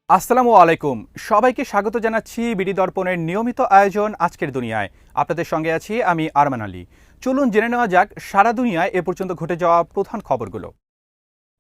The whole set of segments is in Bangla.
আসসালামু আলাইকুম। সবাইকে স্বাগত জানাচ্ছি বিডি দর্পণের নিয়মিত আয়োজন আজকের দুনিয়ায়। আপনাদের সঙ্গে আছি আমি আরমান আলী। চলুন জেনে নেওয়া যাক সারা দুনিয়ায় এ পর্যন্ত ঘটে যাওয়া প্রধান খবরগুলো।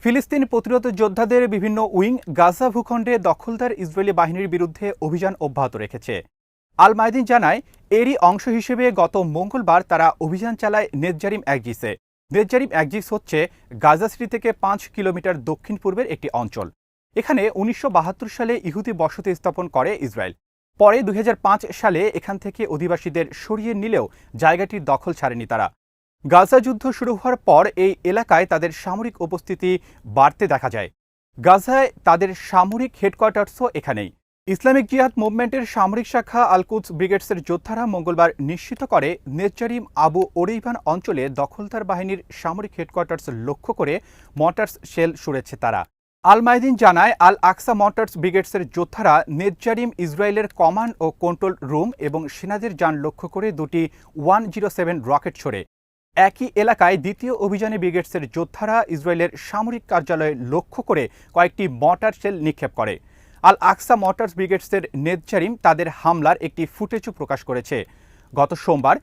ফিলিস্তিন প্রতিরোধ যোদ্ধাদের বিভিন্ন উইং গাজা ভূখণ্ডে দখলদার ইসরায়েলি বাহিনীর বিরুদ্ধে অভিযান অব্যাহত রেখেছে। আল মায়াদিন জানায়, এরই অংশ হিসেবে গত মঙ্গলবার তারা অভিযান চালায় নেতজারিম একজিসে। নেতজারিম একজিস হচ্ছে গাজা সিটি থেকে 5 কিলোমিটার দক্ষিণ পূর্বের একটি অঞ্চল। এখানে 1972 সালে ইহুদি বসতি স্থাপন করে ইসরায়েল। পরে 2005 সালে এখান থেকে অধিবাসীদের সরিয়ে নিলেও জায়গাটির দখল ছাড়েনি তারা। গাজা যুদ্ধ শুরু হওয়ার পর এই এলাকায় তাদের সামরিক উপস্থিতি বাড়তে দেখা যায়। গাজায় তাদের সামরিক হেডকোয়ার্টার্সও এখানেই। ইসলামিক জিহাদ মুভমেন্টের সামরিক শাখা আল কুদস ব্রিগেডসের যোদ্ধারা মঙ্গলবার নিশ্চিত করে নেতজারিম আবু ওরেইভান অঞ্চলে দখলদার বাহিনীর সামরিক হেডকোয়ার্টার্স লক্ষ্য করে মর্টার্স শেল ছুড়েছে তারা। আল মায়াদিন জানায়, আল আকসা মর্টার্স ব্রিগেডসের যোদ্ধারা নেতজারিম ইসরায়েলের কমান্ড ও কন্ট্রোল রুম এবং সেনাদের যান লক্ষ্য করে দুটি 107 রকেট ছোড়ে। একই এলাকায় দ্বিতীয় অভিযানে ব্রিগেডসের যোদ্ধারা ইসরায়েলের সামরিক কার্যালয়ে লক্ষ্য করে কয়েকটি মর্টার শেল নিক্ষেপ করে। আল আকসা মর্টার্স ব্রিগেডসের নেতজারিম তাদের হামলার একটি ফুটেজও প্রকাশ করেছে। গত সোমবার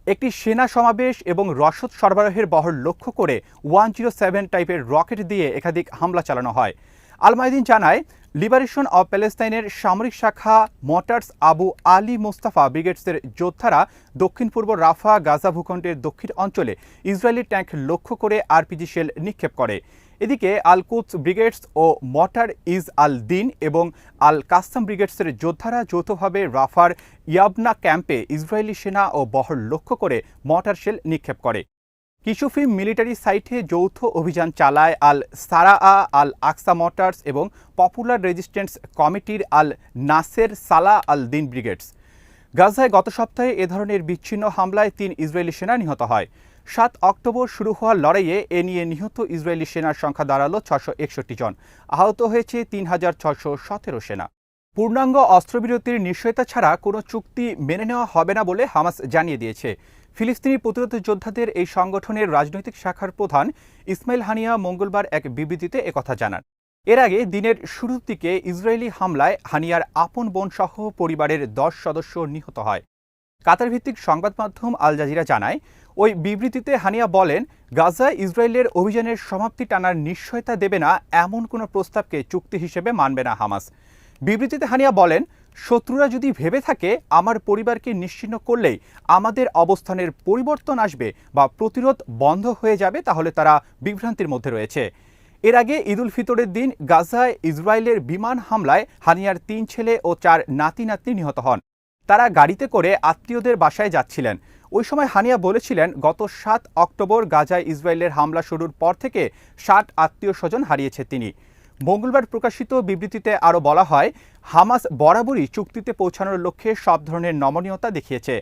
একটি সেনা সমাবেশ এবং রসদ সরবরাহের বহর লক্ষ্য করে 107 টাইপের রকেট দিয়ে একাধিক হামলা চালানো হয়। আল মায়াদিন জানায়, লিবারেশন অব প্যালেস্তাইনের সামরিক শাখা মর্টার্স আবু আলী মোস্তাফা ব্রিগেডসের যোদ্ধারা দক্ষিণ পূর্ব রাফা গাজা ভূখণ্ডের দক্ষিণ অঞ্চলে ইসরায়েলি ট্যাঙ্ক লক্ষ্য করে আরপিজি শেল নিক্ষেপ করে। এদিকে আল কুদস ব্রিগেডস ও মর্টার ইজ আল দিন এবং আল কাসাম ব্রিগেডসের যোদ্ধারা যৌথভাবে রাফার ইয়াবনা ক্যাম্পে ইসরায়েলি সেনা ও বহর লক্ষ্য করে মর্টার শেল নিক্ষেপ করে। কিশুফি মিলিটারি সাইটে যৌথ অভিযান চালায় আল সারাআ, আল আকসা মর্টার্স এবং পপুলার রেজিস্ট্যান্স কমিটির আল নাসের সালাহ আল দিন ব্রিগেডস। গাজায় গত সপ্তাহে এ ধরনের বিচ্ছিন্ন হামলায় 3 ইসরায়েলি সেনা নিহত হয়। 7 অক্টোবর শুরু হওয়া লড়াইয়ে এ নিয়ে নিহত ইসরায়েলি সেনার সংখ্যা দাঁড়ালো 661 জন। আহত হয়েছে 3617 সেনা। পূর্ণাঙ্গ অস্ত্রবিরতির নিশ্চয়তা ছাড়া কোনো চুক্তি মেনে নেওয়া হবে না বলে হামাস জানিয়ে দিয়েছে। ফিলিস্তিনি প্রতিরোধ যোদ্ধাদের এই সংগঠনের রাজনৈতিক শাখার প্রধান ইসমাইল হানিয়া মঙ্গলবার এক বিবৃতিতে একথা জানান। এর আগে দিনের শুরুর দিকে ইসরায়েলি হামলায় হানিয়ার আপন বোনসহ পরিবারের 10 সদস্য নিহত হয়। কাতার ভিত্তিক সংবাদ মাধ্যম আল জাজিরা জানায়, ওই বিবৃতিতে হানিয়া বলেন, গাজায় ইসরায়েলের অভিযানের সমাপ্তি টানার নিশ্চয়তা দেবে না এমন কোনো প্রস্তাবকে চুক্তি হিসেবে মানবে না হামাস। বিবৃতিতে হানিয়া বলেন, শত্রুরা যদি ভেবে থাকে আমার পরিবারকে নিশ্চিহ্ন করলেই আমাদের অবস্থানের পরিবর্তন আসবে বা প্রতিরোধ বন্ধ হয়ে যাবে, তাহলে তারা বিভ্রান্তির মধ্যে রয়েছে। এর আগে ঈদুল ফিতরের দিন গাজায় ইসরায়েলের বিমান হামলায় হানিয়ার 3 ছেলে ও 4 নাতি নাতনি নিহত হন। তারা গাড়িতে করে আত্মীয়দের বাসায় যাচ্ছিলেন। ওই সময় হানিয়া বলেছিলেন, গত 7 অক্টোবর গাজায় ইসরায়েলের হামলা শুরুর পর থেকে 60 আত্মীয় স্বজন হারিয়েছে তিনি। মঙ্গলবার প্রকাশিত বিবৃতিতে আরও বলা হয়, হামাস বরাবরই চুক্তিতে পৌঁছানোর লক্ষ্যে সব ধরনের নমনীয়তা দেখিয়েছে।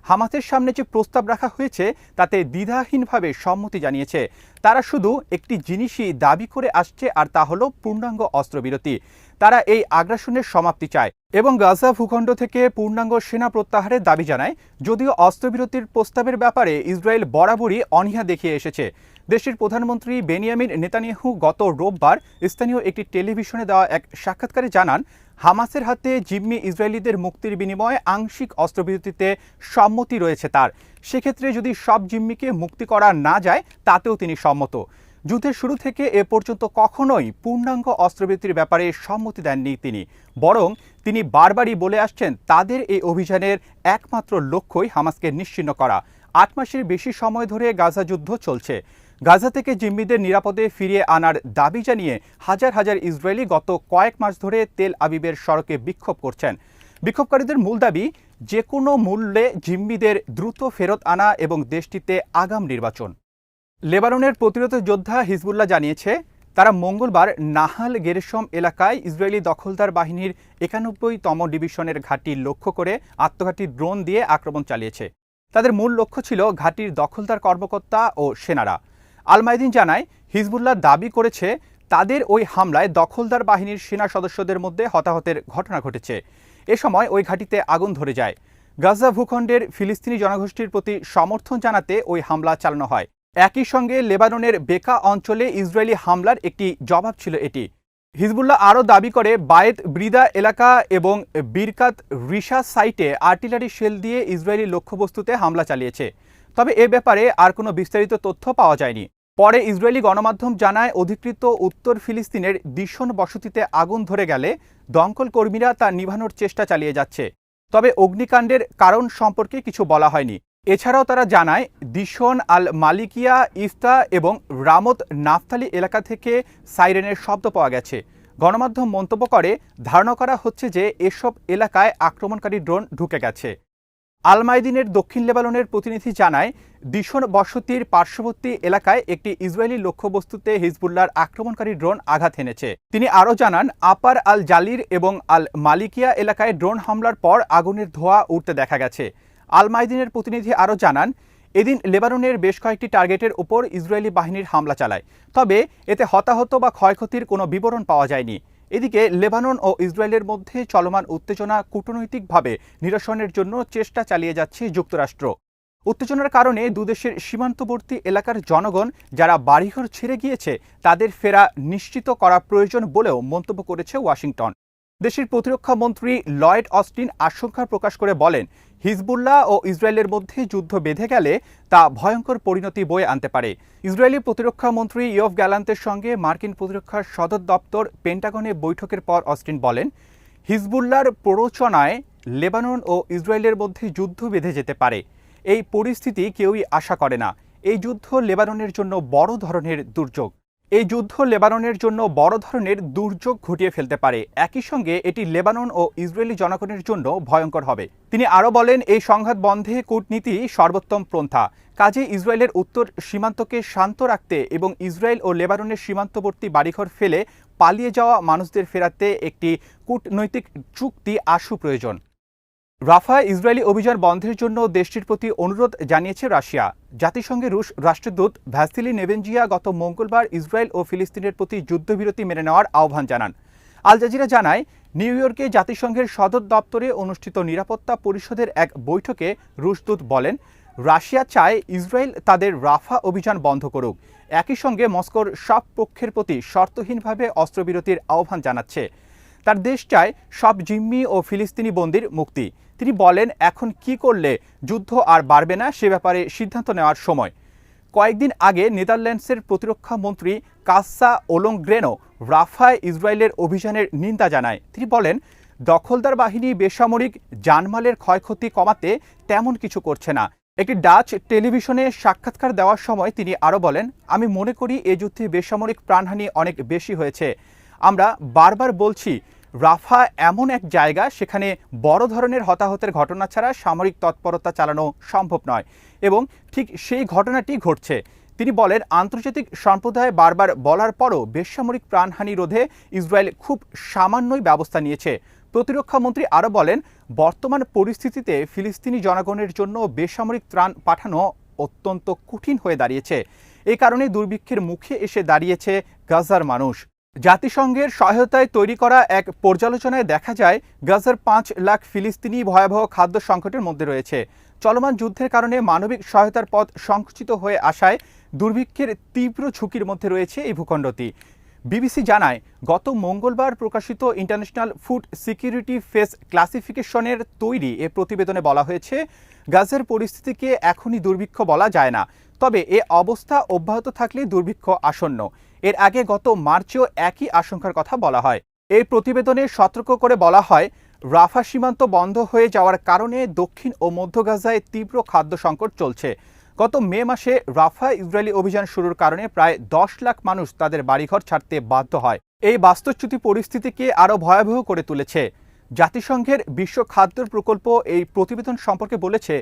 হামাসের সামনে যে প্রস্তাব রাখা হয়েছে তাতে দ্বিধাহীনভাবে সম্মতি জানিয়েছে। তারা শুধু একটি জিনিসই দাবি করে আসছে, আর তা হলো পূর্ণাঙ্গ অস্ত্রবিরতি। তারা এই আগ্রাসনের সমাপ্তি চায় এবং গাজা ভূখণ্ড থেকে পূর্ণাঙ্গ সেনা প্রত্যাহারের দাবি জানায়। যদিও অস্ত্রবিরতির প্রস্তাবের ব্যাপারে ইসরায়েল বরাবরই অনীহা দেখিয়ে এসেছে। দেশটির প্রধানমন্ত্রী বেনিয়ামিন নেতানিয়াহু গত রোববার স্থানীয় একটি টেলিভিশনে দেওয়া এক সাক্ষাৎকারে জানান, হামাসের হাতে জিম্মি ইসরায়েলিদের মুক্তির বিনিময়ে আংশিক অস্ত্রবিরতিতে সম্মতি রয়েছে তার। সেক্ষেত্রে যদি সব জিম্মিকে মুক্তি করা না যায় তাতেও তিনি সম্মত। যুদ্ধের শুরু থেকে এ পর্যন্ত কখনোই পূর্ণাঙ্গ অস্ত্রবিরতির ব্যাপারে সম্মতি দেননি তিনি, বরং তিনি বারবারই বলে আসছেন তাদের এই অভিযানের একমাত্র লক্ষ্যই হামাসকে নিশ্চিহ্ন করা। 8 মাসের বেশি সময় ধরে গাজা যুদ্ধ চলছে। গাজা থেকে জিম্মিদের নিরাপদে ফিরিয়ে আনার দাবি জানিয়ে হাজার হাজার ইসরায়েলি গত কয়েক মাস ধরে তেল আবিবের সড়কে বিক্ষোভ করছেন। বিক্ষোভকারীদের মূল দাবি, যে কোনো মূল্যে জিম্মিদের দ্রুত ফেরত আনা এবং দেশটিতে আগাম নির্বাচন। লেবাননের প্রতিরোধ যোদ্ধা হিজবুল্লাহ জানিয়েছে, তারা মঙ্গলবার নাহাল গেরেশম এলাকায় ইসরায়েলি দখলদার বাহিনীর 91তম ডিভিশনের ঘাঁটি লক্ষ্য করে আত্মঘাতী ড্রোন দিয়ে আক্রমণ চালিয়েছে। তাদের মূল লক্ষ্য ছিল ঘাঁটির দখলদার কর্মকর্তা ও সেনারা। আল মায়াদিন জানায়, হিজবুল্লাহ দাবি করেছে তাদের ওই হামলায় দখলদার বাহিনীর সেনা সদস্যদের মধ্যে হতাহতের ঘটনা ঘটেছে। এ সময় ওই ঘাঁটিতে আগুন ধরে যায়। গাজা ভূখণ্ডের ফিলিস্তিনি জনগোষ্ঠীর প্রতি সমর্থন জানাতে ওই হামলা চালানো হয়। একই সঙ্গে লেবাননের বেকা অঞ্চলে ইসরায়েলি হামলার একটি জবাব ছিল এটি। হিজবুল্লাহ আরও দাবি করে বায়েত ব্রিদা এলাকা এবং বিরকাত রিশা সাইটে আর্টিলারি শেল দিয়ে ইসরায়েলি লক্ষ্যবস্তুতে হামলা চালিয়েছে। তবে এ ব্যাপারে আর কোনো বিস্তারিত তথ্য পাওয়া যায়নি। পরে ইসরায়েলি গণমাধ্যম জানায় অধিকৃত উত্তর ফিলিস্তিনের দিশন বসতিতে আগুন ধরে গেলে দমকল কর্মীরা তা নিভানোর চেষ্টা চালিয়ে যাচ্ছে। তবে অগ্নিকাণ্ডের কারণ সম্পর্কে কিছু বলা হয়নি। এছাড়াও তারা জানায় দিশন আল মালিকিয়া, ইফতা এবং রামত নাফতালি এলাকা থেকে সাইরেনের শব্দ পাওয়া গেছে। গণমাধ্যম মন্তব্য করে ধারণা করা হচ্ছে যে এসব এলাকায় আক্রমণকারী ড্রোন ঢুকে গেছে। আল মাইদিনের দক্ষিণ লেবাননের প্রতিনিধি জানায় দিশন বসতির পার্শ্ববর্তী এলাকায় একটি ইসরায়েলি লক্ষ্যবস্তুতে হিজবুল্লাহর আক্রমণকারী ড্রোন আঘাত এনেছে। তিনি আরও জানান আপার আল জালির এবং আল মালিকিয়া এলাকায় ড্রোন হামলার পর আগুনের ধোঁয়া উঠতে দেখা গেছে। আল মাইদিনের প্রতিনিধি আরও জানান এদিন লেবাননের বেশ কয়েকটি টার্গেটের উপর ইসরায়েলি বাহিনীর হামলা চালায়। তবে এতে হতাহত বা ক্ষয়ক্ষতির কোনো বিবরণ পাওয়া যায়নি। এদিকে লেবানন ও ইসরায়েলের মধ্যে চলমান উত্তেজনা কূটনৈতিকভাবে নিরসনের জন্য চেষ্টা চালিয়ে যাচ্ছে যুক্তরাষ্ট্র। উত্তেজনার কারণে দুদেশের সীমান্তবর্তী এলাকার জনগণ যারা বাড়িঘর ছেড়ে গিয়েছে তাদের ফেরা নিশ্চিত করা প্রয়োজন বলেও মন্তব্য করেছে ওয়াশিংটন। দেশের প্রতিরক্ষা মন্ত্রী লয়েড অস্টিন আশঙ্কা প্রকাশ করে বলেন হিজবুল্লাহ ও ইসরায়েলের মধ্যে যুদ্ধ বেঁধে গেলে তা ভয়ঙ্কর পরিণতি বয়ে আনতে পারে। ইসরায়েলি প্রতিরক্ষা মন্ত্রী ইয়োভ গ্যালান্তের সঙ্গে মার্কিন প্রতিরক্ষা সদর দপ্তর পেন্টাগনে বৈঠকের পর অস্টিন বলেন হিজবুল্লাহর প্ররোচনায় লেবানন ও ইসরায়েলের মধ্যে যুদ্ধ বেঁধে যেতে পারে। এই পরিস্থিতি কেউই আশা করে না। এই যুদ্ধ লেবাননের জন্য বড় ধরনের দুর্যোগ ঘটিয়ে ফেলতে পারে। একই সঙ্গে এটি লেবানন ও ইসরায়েলি জনগণের জন্য ভয়ঙ্কর হবে। তিনি আরও বলেন এই সংঘাত বন্ধে কূটনীতি সর্বোত্তম পন্থা। কাজে ইসরায়েলের উত্তর সীমান্তকে শান্ত রাখতে এবং ইসরায়েল ও লেবাননের সীমান্তবর্তী বাড়িঘর ফেলে পালিয়ে যাওয়া মানুষদের ফেরাতে একটি কূটনৈতিক চুক্তি আশু প্রয়োজন। রাফায় ইসরায়েলি অভিযান বন্ধের জন্য দেশটির প্রতি অনুরোধ জানিয়েছে রাশিয়া। জাতিসংঘে রুশ রাষ্ট্রদূত ভ্যাসিলি নেভেনজিয়া গত মঙ্গলবার ইসরায়েল ও ফিলিস্তিনের প্রতি যুদ্ধবিরতি মেনে নেওয়ার আহ্বান জানান। আল জাজিরা জানায় নিউ ইয়র্কে জাতিসংঘের সদর দপ্তরে অনুষ্ঠিত নিরাপত্তা পরিষদের এক বৈঠকে রুশ দূত বলেন রাশিয়া চায় ইসরায়েল তাদের রাফা অভিযান বন্ধ করুক। একই সঙ্গে মস্কোর সব পক্ষের প্রতি শর্তহীনভাবে অস্ত্রবিরতির আহ্বান জানাচ্ছে। তার দেশ চায় সব জিম্মি ও ফিলিস্তিনি বন্দির মুক্তি। তিনি বলেন এখন কি করলে যুদ্ধ আর বাড়বে না সে ব্যাপারে সিদ্ধান্ত নেওয়ার সময়। কয়েকদিন আগে নেদারল্যান্ডসের প্রতিরক্ষা মন্ত্রী কাসা ওলোংগ্রেনও রাফায় ইসরায়েলের অভিযানের নিন্দা জানায়। তিনি বলেন দখলদার বাহিনী বেসামরিক জানমালের ক্ষয়ক্ষতি কমাতে তেমন কিছু করছে না। একটি ডাচ টেলিভিশনে সাক্ষাৎকার দেওয়ার সময় তিনি আরও বলেন আমি মনে করি এ যুদ্ধে বেসামরিক প্রাণহানি অনেক বেশি হয়েছে। আমরা বারবার বলছি রাফা এমন এক জায়গা সেখানে বড় ধরনের হতাহতের ঘটনা ছাড়া সামরিক তৎপরতা চালানো সম্ভব নয় এবং ঠিক সেই ঘটনাটি ঘটছে। তিনি বলেন আন্তর্জাতিক সম্প্রদায় বারবার বলার পরও বেসামরিক প্রাণহানি রোধে ইসরায়েল খুব সামান্যই ব্যবস্থা নিয়েছে। প্রতিরক্ষা মন্ত্রী আরও বলেন বর্তমান পরিস্থিতিতে ফিলিস্তিনি জনগণের জন্য বেসামরিক ত্রাণ পাঠানো অত্যন্ত কঠিন হয়ে দাঁড়িয়েছে। এই কারণে দুর্ভিক্ষের মুখে এসে দাঁড়িয়েছে গাজার মানুষ। জাতিসংঘের সহায়তায় তৈরি করা এক পর্যালোচনায় দেখা যায় গাজার 5 লাখ ফিলিস্তিনি ভয়াবহ খাদ্য সংকটের মধ্যে রয়েছে। চলমান যুদ্ধের কারণে মানবিক সহায়তার পথ সংকুচিত হয়ে আসায় দুর্ভিক্ষের তীব্র ঝুঁকির মধ্যে রয়েছে এই ভূখণ্ডটি। বিবিসি জানায় গত মঙ্গলবার প্রকাশিত ইন্টারন্যাশনাল ফুড সিকিউরিটি ফেস ক্লাসিফিকেশনের তৈরি এ প্রতিবেদনে বলা হয়েছে গাজার পরিস্থিতিকে এখনই দুর্ভিক্ষ বলা যায় না, তবে এ অবস্থা অব্যাহত থাকলে দুর্ভিক্ষ আসন্ন। এর আগে গত মার্চেও একই আশঙ্কার কথা বলা হয়। এই প্রতিবেদনে সতর্ক করে বলা হয় রাফা সীমান্ত বন্ধ হয়ে যাওয়ার কারণে দক্ষিণ ও মধ্য গাজায় তীব্র খাদ্য সংকট চলছে। গত মে মাসে রাফা ইসরায়েলি অভিযান শুরুর কারণে প্রায় 10 লাখ মানুষ তাদের বাড়িঘর ছাড়তে বাধ্য হয়। এই বাস্তুচ্যুতি পরিস্থিতিকে আরও ভয়াবহ করে তুলেছে। জাতিসংঘের বিশ্ব খাদ্য প্রকল্প এই প্রতিবেদন সম্পর্কে বলেছে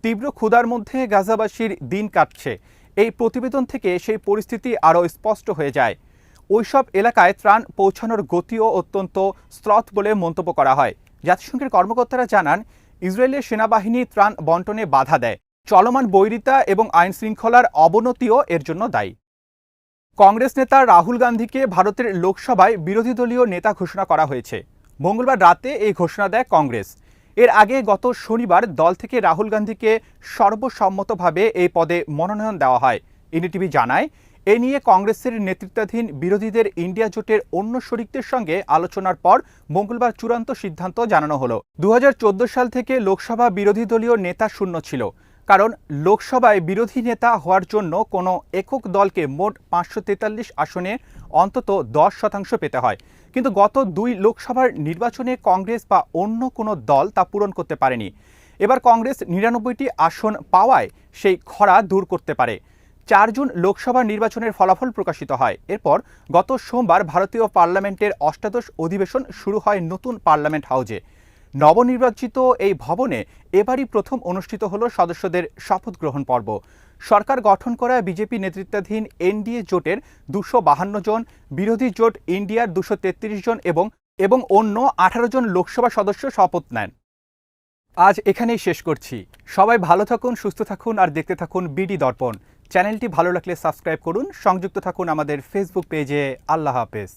তীব্র ক্ষুধার মধ্যে গাজাবাসীর দিন কাটছে। এই প্রতিবেদন থেকে সেই পরিস্থিতি আরও স্পষ্ট হয়ে যায়। ওইসব এলাকায় ত্রাণ পৌঁছানোর গতিও অত্যন্ত স্রোত বলে মন্তব্য করা হয়। জাতিসংঘের কর্মকর্তারা জানান ইসরায়েলের সেনাবাহিনী ত্রাণ বন্টনে বাধা দেয়। চলমান বৈরিতা এবং আইন শৃঙ্খলার অবনতিও এর জন্য দায়ী। কংগ্রেস নেতা রাহুল গান্ধীকে ভারতের লোকসভায় বিরোধী দলীয় নেতা ঘোষণা করা হয়েছে। মঙ্গলবার রাতে এই ঘোষণা দেয় কংগ্রেস। এর আগে গত শনিবার দল থেকে রাহুল গান্ধীকে সর্বসম্মতভাবে এই পদে মনোনয়ন দেওয়া হয়। এনডিটিভি জানায় এ নিয়ে কংগ্রেসের নেতৃত্বাধীন বিরোধীদের ইন্ডিয়া জোটের অন্য শরিকদের সঙ্গে আলোচনার পর মঙ্গলবার চূড়ান্ত সিদ্ধান্ত জানানো হলো। 2014 সাল থেকে লোকসভা বিরোধী দলীয় নেতা শূন্য ছিল, কারণ লোকসভায় বিরোধী নেতা হওয়ার জন্য কোনো একক দলকে মোট 543 আসনে অন্তত 10% পেতে হয়। কিন্তু গত 2 লোকসভার নির্বাচনে কংগ্রেস বা অন্য কোনো দল তা পূরণ করতে পারেনি। এবার কংগ্রেস 99টি আসন পাওয়ায় সেই খরা দূর করতে পারে। 4 জুন লোকসভা নির্বাচনের ফলাফল প্রকাশিত হয়। এরপর গত সোমবার ভারতীয় পার্লামেন্টের অষ্টাদশ অধিবেশন শুরু হয় নতুন পার্লামেন্ট হাউজে। নবনির্বাচিত এই ভবনে এবারই প্রথম অনুষ্ঠিত হলো সদস্যদের শপথ গ্রহণ পর্ব। সরকার গঠন করা বিজেপি নেতৃত্বাধীন এনডিএ জোটের 252 জন, বিরোধী জোট ইন্ডিয়ার 233 জন এবং অন্য 18 জন লোকসভা সদস্য শপথ নেন। আজ এখানেই শেষ করছি। সবাই ভালো থাকুন, সুস্থ থাকুন আর দেখতে থাকুন বিডি দর্পণ। চ্যানেলটি ভালো লাগলে সাবস্ক্রাইব করুন, সংযুক্ত থাকুন আমাদের ফেসবুক পেজে। আল্লাহ হাফেজ।